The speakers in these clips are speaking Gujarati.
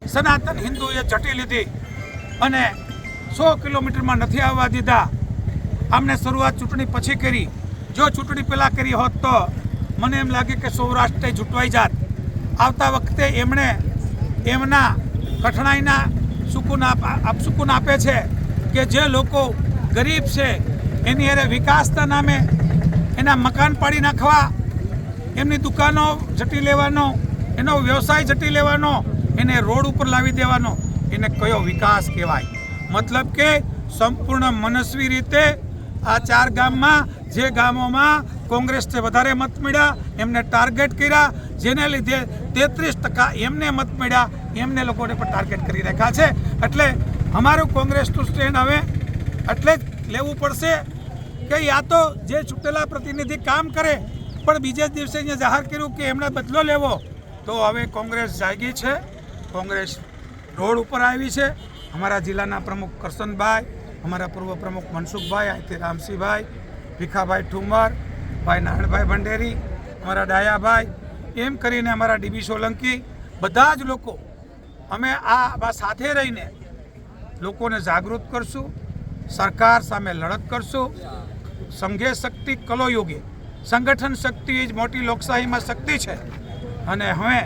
સનાતન હિન્દુએ ઝટી લીધી અને 100 કિલોમીટરમાં નથી આવવા દીધા. આમને શરૂઆત ચૂંટણી પછી કરી. જો ચૂંટણી પહેલાં કરી હોત તો મને એમ લાગે કે સૌરાષ્ટ્ર ઝૂંટવાઈ જાત. આવતા વખતે એમણે એમના કઠણાઈના સુકૂન આપે છે કે જે લોકો ગરીબ છે એની અરે વિકાસના નામે એના મકાન પાડી નાખવા, એમની દુકાનો ઝટી લેવાનો, એનો વ્યવસાય ઝટી લેવાનો, એને રોડ ઉપર લાવી દેવાનો, એને કયો વિકાસ કહેવાય? મતલબ કે સંપૂર્ણ મનસ્વી રીતે આ 4 ગામમાં જે ગામોમાં કોંગ્રેસને વધારે મત મળ્યા એમને ટાર્ગેટ કર્યા, જેને લીધે 33% એમને મત મળ્યા, એમને લોકોને પણ ટાર્ગેટ કરી રાખ્યા છે. એટલે અમારું કોંગ્રેસનું સ્ટેન્ડ હવે એટલે જ લેવું પડશે કે યા તો જે ચૂંટેલા પ્રતિનિધિ કામ કરે પણ બીજે દિવસે અહીંયા જાહેર કર્યું કે એમણે બદલો લેવો, તો હવે કોંગ્રેસ જાગી છે, કોંગ્રેસ રોડ ઉપર આવી છે. અમારા જિલ્લાના પ્રમુખ કરશનભાઈ, અમારા પૂર્વ પ્રમુખ મનસુખભાઈ, અહીંથી રામસિંહભાઈ, ભીખાભાઈ ઠુમર, ભાઈ નારાયણભાઈ ભંડેરી, અમારા ડાયાભાઈ, એમ કરીને અમારા ડીબી સોલંકી, બધા જ લોકો અમે આ સાથે રહીને લોકોને જાગૃત કરશું, સરકાર સામે લડત કરશું. સંઘે શક્તિ કલો યોગે, સંગઠન શક્તિ એ જ મોટી લોકશાહીમાં શક્તિ છે. અને હવે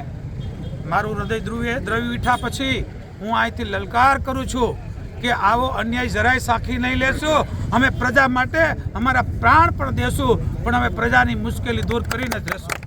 મારું હૃદય દ્રવી ઉઠ્યા પછી હું અહીંથી લલકાર કરું છું કે આવો અન્યાય જરાય સાખી નહીં લેશું. અમે પ્રજા માટે અમારા પ્રાણ પણ દેશું, પણ અમે પ્રજાની મુશ્કેલી દૂર કરીને જ રહેશું.